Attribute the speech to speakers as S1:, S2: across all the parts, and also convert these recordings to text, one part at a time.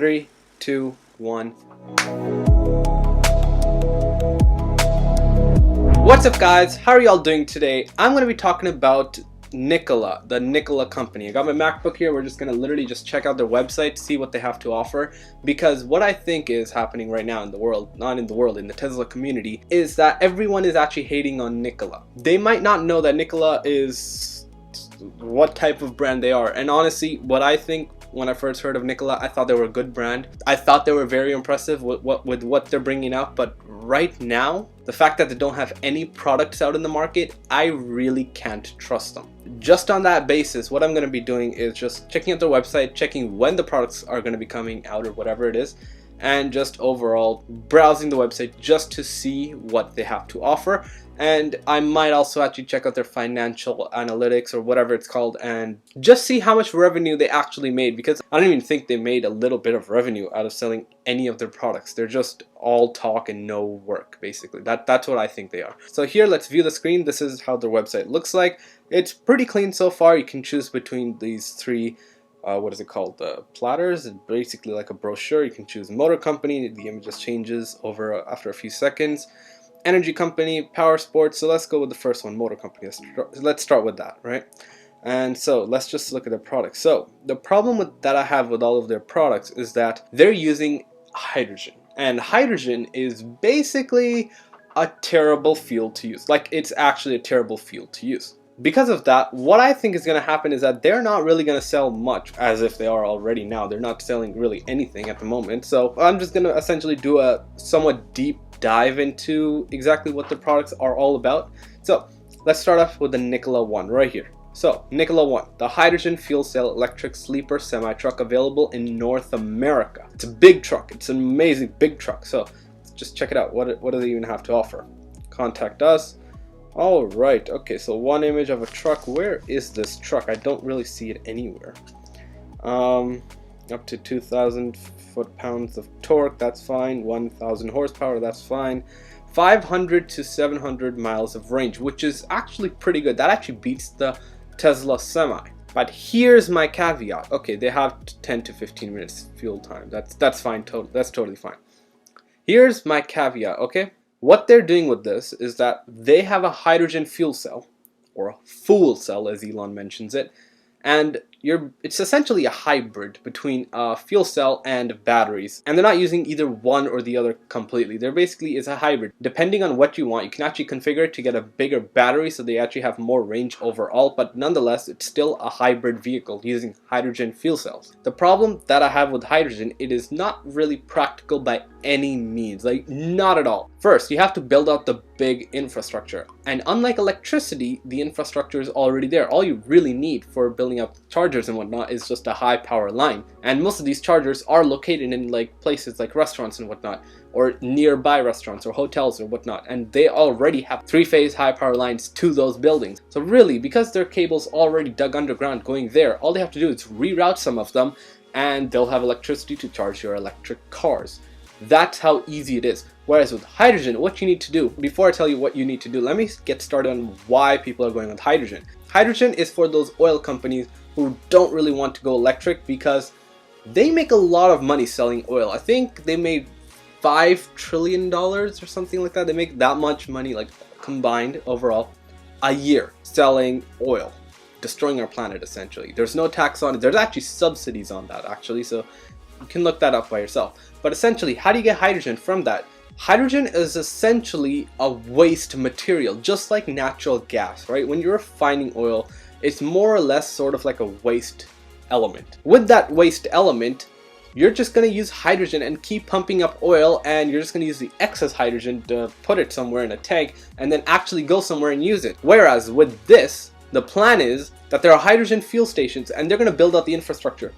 S1: 3, 2, 1. What's up guys, how are y'all doing today? I'm going to be talking about Nikola, the Nikola company. I got my MacBook here. We're just going to literally just check out their website, see what they have to offer, because what I think is happening right now in the world, not in the world, in the Tesla community, is that everyone is actually hating on Nikola. They might not know that Nikola is what type of brand they are, and honestly, what I think when I first heard of Nikola, I thought they were a good brand. I thought they were very impressive with what they're bringing out, but right now, the fact that they don't have any products out in the market, I really can't trust them. Just on that basis, what I'm going to be doing is just checking out their website, checking when the products are going to be coming out or whatever it is, and just overall browsing the website just to see what they have to offer. And I might also actually check out their financial analytics or whatever it's called and just see how much revenue they actually made, because I don't even think they made a little bit of revenue out of selling any of their products. They're just all talk and no work, basically. That's what I think they are. So here, let's view the screen. This is how their website looks like. It's pretty clean so far. You can choose between these three what is it called, the platters. It's basically like a brochure. You can choose motor company. The image just changes over after a few seconds. Energy company, power sports. So let's go with the first one, motor company. Let's start with that, right? And so let's just look at their products. So the problem that I have with all of their products is that they're using hydrogen, and hydrogen is basically a terrible fuel to use. Like, it's actually a terrible fuel to use. Because of that, what I think is going to happen is that they're not really going to sell much, as if they are already now. They're not selling really anything at the moment. So I'm just going to essentially do a somewhat deep dive into exactly what the products are all about. So let's start off with the Nikola One right here. So Nikola One, the hydrogen fuel cell electric sleeper semi-truck available in North America. It's a big truck. It's an amazing big truck. So let's just check it out. What do they even have to offer? Contact us. All right. Okay, so one image of a truck. Where is this truck? I don't really see it anywhere. Up to 2,000 foot-pounds of torque, that's fine. 1,000 horsepower, that's fine. 500 to 700 miles of range, which is actually pretty good. That actually beats the Tesla Semi. But here's my caveat. Okay, they have 10 to 15 minutes fuel time. That's fine. That's totally fine. Here's my caveat. Okay, what they're doing with this is that they have a hydrogen fuel cell, or a fuel cell as Elon mentions it, and it's essentially a hybrid between a fuel cell and batteries, and they're not using either one or the other completely. They're basically, it's a hybrid. Depending on what you want, you can actually configure it to get a bigger battery so they actually have more range overall, but nonetheless it's still a hybrid vehicle using hydrogen fuel cells. The problem that I have with hydrogen, it is not really practical by any means, like not at all. First, you have to build out the big infrastructure, and unlike electricity, the infrastructure is already there. All you really need for building up chargers and whatnot is just a high power line, and most of these chargers are located in like places like restaurants and whatnot, or nearby restaurants or hotels or whatnot, and they already have three-phase high power lines to those buildings. So really, because their cable's already dug underground going there, all they have to do is reroute some of them and they'll have electricity to charge your electric cars. That's how easy it is. Whereas with hydrogen, what you need to do, before I tell you what you need to do, let me get started on why people are going with hydrogen. Hydrogen is for those oil companies who don't really want to go electric, because they make a lot of money selling oil. I think they made $5 trillion or something like that. They make that much money, like combined overall, a year selling oil, destroying our planet essentially. There's no tax on it. There's actually subsidies on that actually, so you can look that up by yourself. But essentially, how do you get hydrogen from that? Hydrogen is essentially a waste material, just like natural gas, right? When you're refining oil, it's more or less sort of like a waste element. With that waste element, you're just going to use hydrogen and keep pumping up oil, and you're just going to use the excess hydrogen to put it somewhere in a tank and then actually go somewhere and use it. Whereas with this, the plan is that there are hydrogen fuel stations and they're going to build out the infrastructure.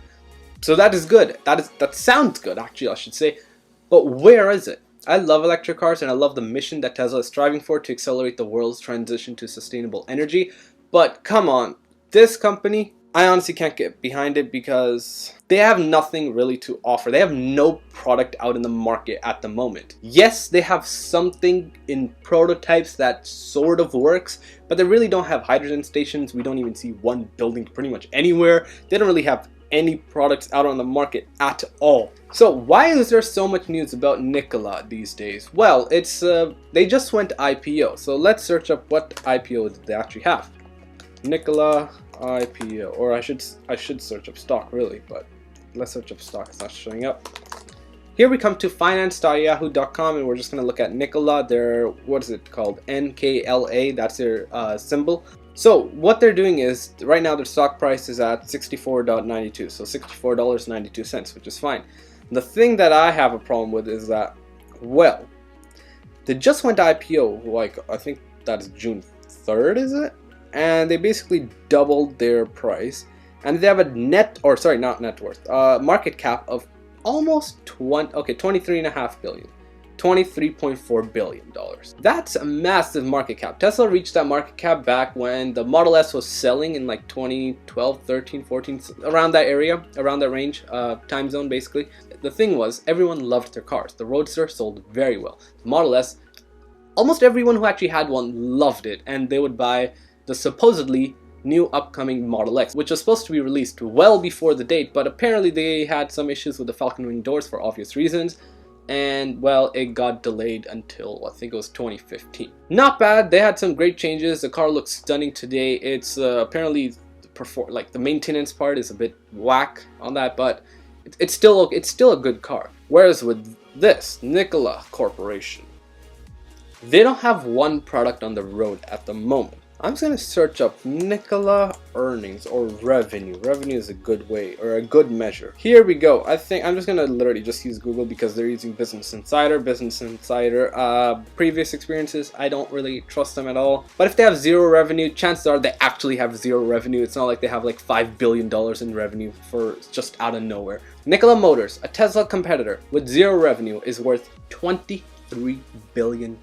S1: So that is good. That sounds good, actually, I should say. But where is it? I love electric cars and I love the mission that Tesla is striving for to accelerate the world's transition to sustainable energy. But come on, this company, I honestly can't get behind it because they have nothing really to offer. They have no product out in the market at the moment. Yes, they have something in prototypes that sort of works, but they really don't have hydrogen stations. We don't even see one building pretty much anywhere. They don't really have any products out on the market at all. So why is there so much news about Nikola these days? Well, it's they just went IPO. So let's search up what IPO did they actually have. Nikola IPO, or I should search up stock really, but let's search up stock. It's not showing up. Here we come to finance.yahoo.com, and we're just going to look at Nikola. Their, what is it called? NKLA, that's their symbol. So what they're doing is, right now their stock price is at $64.92, so $64.92, which is fine. The thing that I have a problem with is that, well, they just went to IPO, like, I think that's June 3rd, is it? And they basically doubled their price, and they have a market cap of almost 23.5 billion, $23.4 billion. That's a massive market cap. Tesla reached that market cap back when the Model S was selling in like 2012, 13, 14, around that area, around that range, time zone basically. The thing was, everyone loved their cars. The Roadster sold very well. The Model S, almost everyone who actually had one loved it, and they would buy the supposedly new upcoming Model X, which was supposed to be released well before the date, but apparently they had some issues with the Falcon Wing doors for obvious reasons, and well, it got delayed until I think it was 2015. Not bad. They had some great changes. The car looks stunning today. It's apparently the maintenance part is a bit whack on that, but it's still a good car. Whereas with this Nikola Corporation, they don't have one product on the road at the moment. I'm just going to search up Nikola earnings or revenue. Revenue is a good way, or a good measure. Here we go. I think I'm just going to literally just use Google because they're using Business Insider. Previous experiences, I don't really trust them at all. But if they have zero revenue, chances are they actually have zero revenue. It's not like they have like $5 billion in revenue for just out of nowhere. Nikola Motors, a Tesla competitor with zero revenue, is worth $23 billion.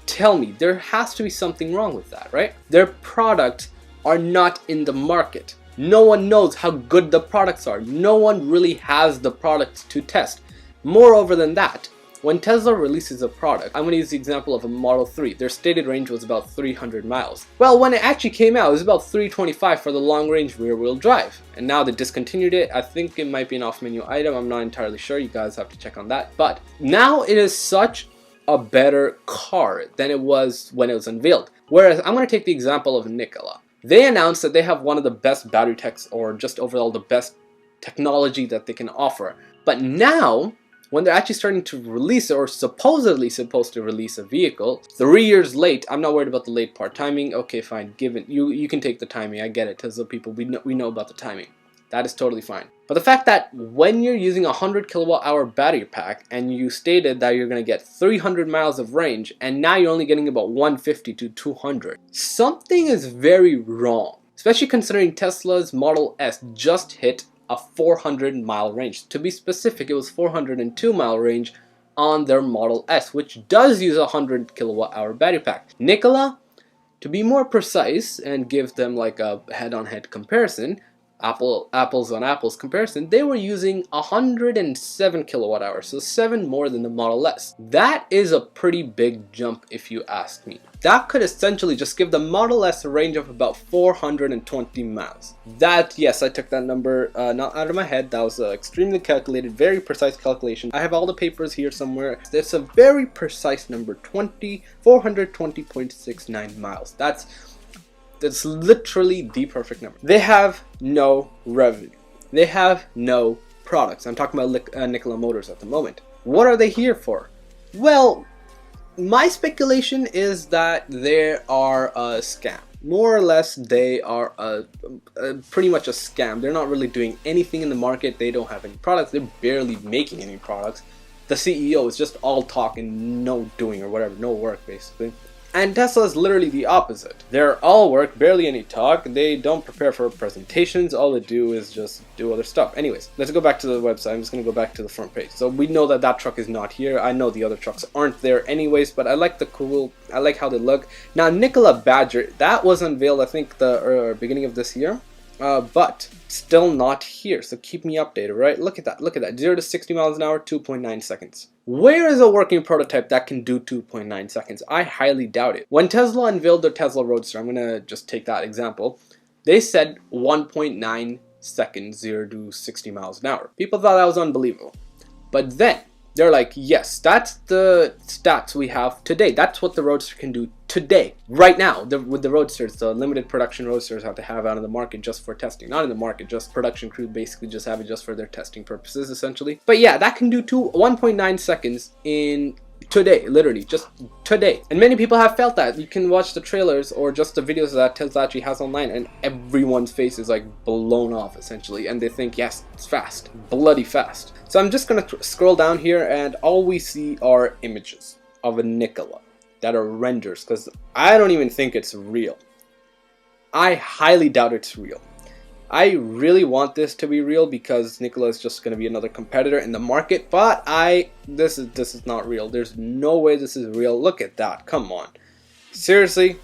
S1: Tell me, there has to be something wrong with that, right? Their products are not in the market. No one knows how good the products are. No one really has the products to test. Moreover than that, when Tesla releases a product, I'm going to use the example of a Model 3. Their stated range was about 300 miles. Well, when it actually came out, it was about 325 for the long-range rear-wheel drive. And now they discontinued it. I think it might be an off-menu item. I'm not entirely sure. You guys have to check on that. But now it is such a better car than it was when it was unveiled. Whereas I'm going to take the example of Nikola. They announced that they have one of the best battery techs, or just overall the best technology that they can offer. But now, when they're actually starting to release it, or supposedly supposed to release a vehicle 3 years late, I'm not worried about the late part. Timing, okay, fine, given you can take the timing. I get it. Tesla people, we know about the timing. That is totally fine. But the fact that when you're using a 100 kilowatt hour battery pack, and you stated that you're going to get 300 miles of range, and now you're only getting about 150 to 200, something is very wrong. Especially considering Tesla's Model S just hit a 400 mile range. To be specific, it was 402 mile range on their Model S, which does use a 100 kilowatt hour battery pack. Nikola, to be more precise and give them like a head-on-head comparison, apples on apples comparison, they were using 107 kilowatt hours, so 7 more than the Model S. That is a pretty big jump if you ask me. That could essentially just give the Model S a range of about 420 miles. That, yes, I took that number not out of my head. That was extremely calculated, very precise calculation. I have all the papers here somewhere. It's a very precise number, 420.69 miles. That's literally the perfect number. They have no revenue. They have no products. I'm talking about Nikola Motors at the moment. What are they here for? Well, my speculation is that they are a scam. More or less, they are pretty much a scam. They're not really doing anything in the market. They don't have any products. They're barely making any products. The CEO is just all talk and no doing, or whatever, no work basically. And Tesla is literally the opposite. They're all work, barely any talk. They don't prepare for presentations. All they do is just do other stuff. Anyways, let's go back to the website. I'm just going to go back to the front page. So we know that that truck is not here. I know the other trucks aren't there anyways, but I like I like how they look. Now, Nikola Badger, that was unveiled, I think, the beginning of this year. But still not here, so keep me updated, right? Look at that, 0 to 60 miles an hour, 2.9 seconds. Where is a working prototype that can do 2.9 seconds? I highly doubt it. When Tesla unveiled their Tesla Roadster, I'm gonna just take that example, they said 1.9 seconds, 0 to 60 miles an hour. People thought that was unbelievable. But then they're like, yes, that's the stats we have today. That's what the Roadster can do today, right now. With the Roadsters, the limited production Roadsters have to have out of the market just for testing. Not in the market, just production crew basically just have it just for their testing purposes, essentially. But yeah, that can do 1.9 seconds in today, literally just today. And many people have felt that. You can watch the trailers or just the videos that Tesla actually has online, and everyone's face is like blown off essentially, and they think, yes, it's fast, bloody fast. So I'm just gonna scroll down here, and all we see are images of a Nikola that are renders, because I don't even think it's real. I highly doubt it's real. I really want this to be real because Nikola is just going to be another competitor in the market, but this is not real. There's no way this is real. Look at that. Come on. Seriously?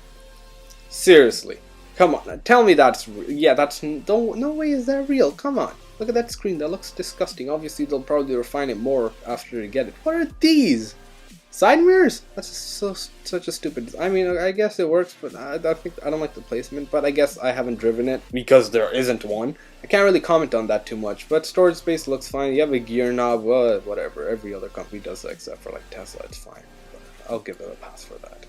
S1: Seriously. Come on. Tell me that's real. Yeah, that's no way is that real. Come on. Look at that screen. That looks disgusting. Obviously, they'll probably refine it more after they get it. What are these? Side mirrors? That's such a stupid. I mean, I guess it works, but I don't like the placement. But I guess I haven't driven it because there isn't one. I can't really comment on that too much. But storage space looks fine. You have a gear knob. Whatever. Every other company does that except for like Tesla. It's fine. But I'll give it a pass for that.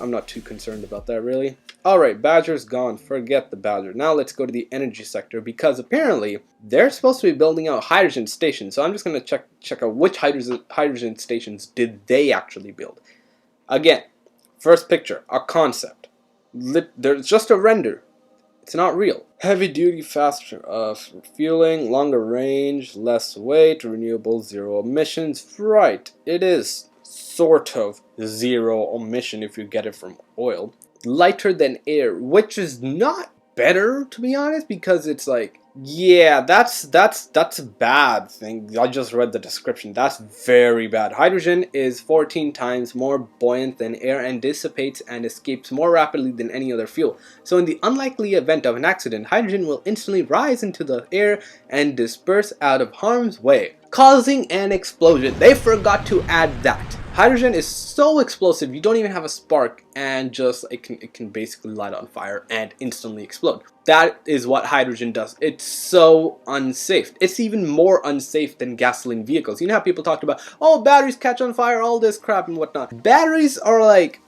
S1: I'm not too concerned about that really. Alright, Badger's gone. Forget the Badger. Now let's go to the energy sector, because apparently they're supposed to be building out hydrogen stations. So I'm just going to check out which hydrogen stations did they actually build. Again, first picture, a concept. There's just a render. It's not real. Heavy duty, faster fueling, longer range, less weight, renewable, zero emissions. Right, it is sort of zero emission if you get it from oil. Lighter than air, which is not better, to be honest, because it's like, yeah, that's a bad thing. I just read the description. That's very bad. Hydrogen is 14 times more buoyant than air and dissipates and escapes more rapidly than any other fuel. So in the unlikely event of an accident, hydrogen will instantly rise into the air and disperse out of harm's way, causing an explosion. They forgot to add that. Hydrogen is so explosive, you don't even have a spark, and just it can basically light on fire and instantly explode. That is what hydrogen does. It's so unsafe. It's even more unsafe than gasoline vehicles. You know how people talked about, oh, batteries catch on fire, all this crap and whatnot. Batteries are like,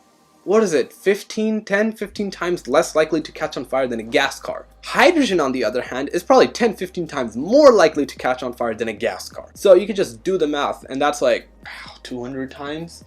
S1: what is it, 15 times less likely to catch on fire than a gas car. Hydrogen, on the other hand, is probably 10-15 times more likely to catch on fire than a gas car. So you can just do the math, and that's like 200 times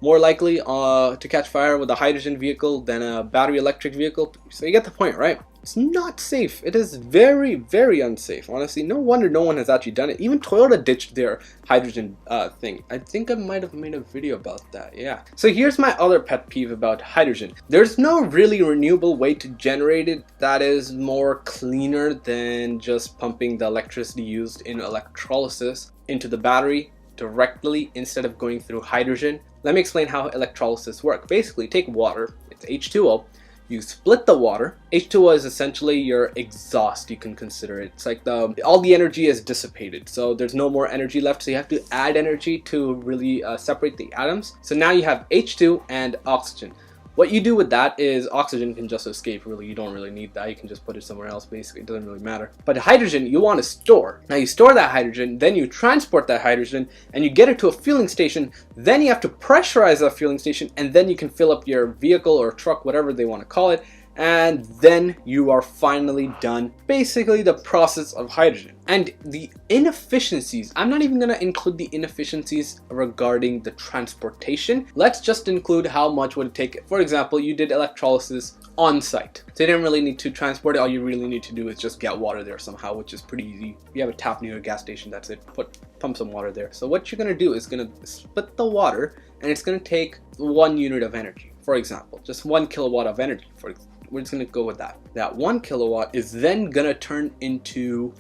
S1: more likely to catch fire with a hydrogen vehicle than a battery electric vehicle. So you get the point, right? It's not safe. It is very, very unsafe. Honestly, no wonder no one has actually done it. Even Toyota ditched their hydrogen thing. I think I might have made a video about that. Yeah. So here's my other pet peeve about hydrogen. There's no really renewable way to generate it that is more cleaner than just pumping the electricity used in electrolysis into the battery directly instead of going through hydrogen. Let me explain how electrolysis works. Basically, take water, it's H2O, you split the water. H2O is essentially your exhaust, you can consider it. It's like all the energy is dissipated, so there's no more energy left, so you have to add energy to really separate the atoms. So now you have H2 and oxygen. What you do with that is oxygen can just escape, really. You don't really need that. You can just put it somewhere else, basically. It doesn't really matter. But hydrogen, you want to store. Now you store that hydrogen, then you transport that hydrogen, and you get it to a fueling station. Then you have to pressurize that fueling station, and then you can fill up your vehicle or truck, whatever they want to call it. And then you are finally done. Basically the process of hydrogen. And the inefficiencies, I'm not even going to include the inefficiencies regarding the transportation. Let's just include how much would it take. For example, you did electrolysis on site. So you didn't really need to transport it. All you really need to do is just get water there somehow, which is pretty easy. You have a tap near a gas station, that's it. Pump some water there. So what you're going to do is going to split the water, and it's going to take 1 unit of energy. For example, just 1 kilowatt of energy. We're just going to go with that. That 1 kilowatt is then going to turn into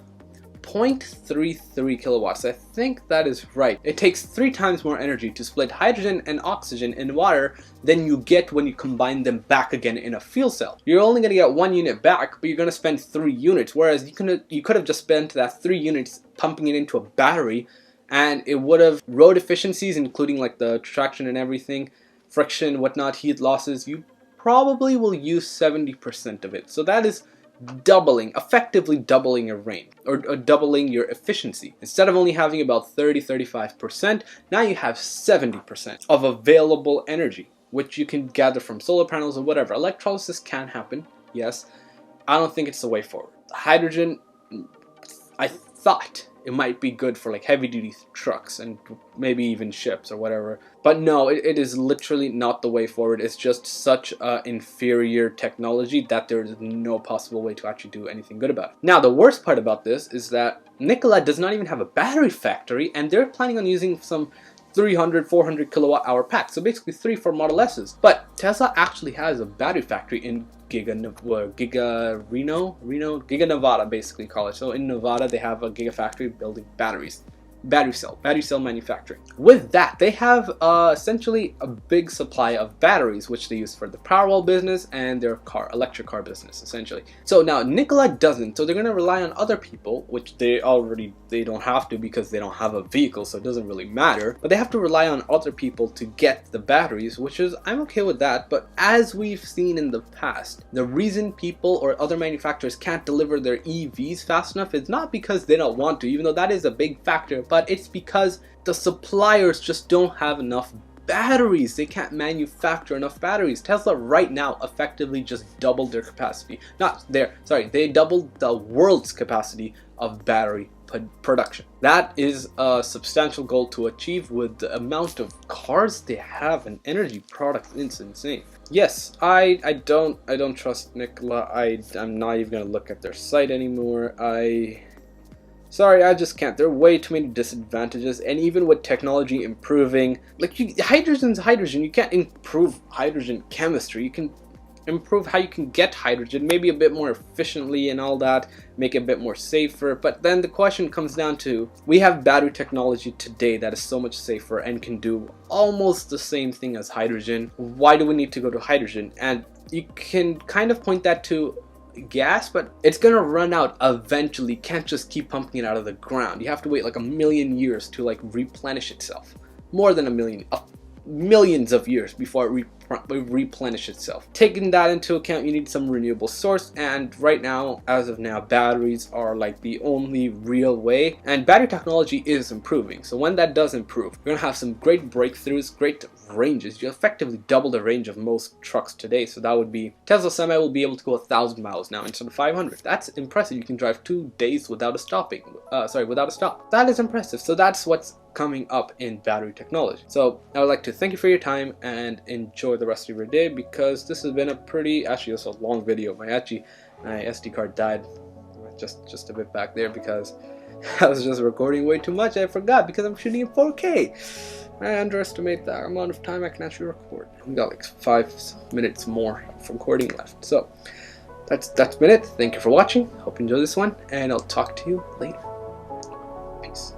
S1: 0.33 kilowatts. I think that is right. It takes 3 times more energy to split hydrogen and oxygen in water than you get when you combine them back again in a fuel cell. You're only going to get 1 unit back, but you're going to spend 3 units, whereas you could have just spent that 3 units pumping it into a battery, and it would have road efficiencies, including like the traction and everything, friction, whatnot, heat losses. You probably will use 70% of it. So that is doubling, effectively doubling your range, or doubling your efficiency. Instead of only having about 30-35%, now you have 70% of available energy, which you can gather from solar panels or whatever. Electrolysis can happen, yes. I don't think it's the way forward. Hydrogen, I thought it might be good for like heavy duty trucks and maybe even ships or whatever, but no, it is literally not the way forward. It's just such an inferior technology that there is no possible way to actually do anything good about it. Now the worst part about this is that Nikola does not even have a battery factory, and they're planning on using some 300-400 kilowatt hour packs, so basically 3 for Model S's. But Tesla actually has a battery factory in Giga Nevada, basically call it. So in Nevada they have a gigafactory building batteries, battery cell manufacturing. With that, they have essentially a big supply of batteries, which they use for the Powerwall business and their electric car business, essentially. So now Nikola doesn't, so they're going to rely on other people, which they don't have to because they don't have a vehicle, so it doesn't really matter. But they have to rely on other people to get the batteries, which is, I'm okay with that. But as we've seen in the past, the reason people or other manufacturers can't deliver their EVs fast enough is not because they don't want to, even though that is a big factor, but it's because the suppliers just don't have enough batteries. They can't manufacture enough batteries. Tesla right now effectively just doubled their capacity. They doubled the world's capacity of battery production. That is a substantial goal to achieve with the amount of cars they have and energy products. It's insane. Yes, I don't trust Nikola. I'm not even gonna look at their site anymore. Sorry, I just can't. There are way too many disadvantages, and even with technology improving, like hydrogen's hydrogen, you can't improve hydrogen chemistry. You can improve how you can get hydrogen, maybe a bit more efficiently and all that, make it a bit more safer. But then the question comes down to, we have battery technology today that is so much safer and can do almost the same thing as hydrogen. Why do we need to go to hydrogen? And you can kind of point that to gas, but it's gonna run out eventually. You can't just keep pumping it out of the ground. You have to wait like 1,000,000 years to like replenish itself. More than 1,000,000, millions of years before it replenish itself. Taking that into account, you need some renewable source, and right now, as of now, batteries are like the only real way, and battery technology is improving. So when that does improve, you're gonna have some great breakthroughs, great ranges. You effectively double the range of most trucks today. So that would be, Tesla Semi will be able to go 1,000 miles now instead of 500. That's impressive. You can drive 2 days without a stop. That is impressive. So that's what's coming up in battery technology. So I would like to thank you for your time and enjoy the rest of your day, because this has been a pretty, actually it's a long video. My SD card died just a bit back there because I was just recording way too much. I forgot because I'm shooting in 4K. I underestimate the amount of time I can actually record. We got like 5 minutes more of recording left. So that's been it. Thank you for watching. Hope you enjoyed this one, and I'll talk to you later. Peace.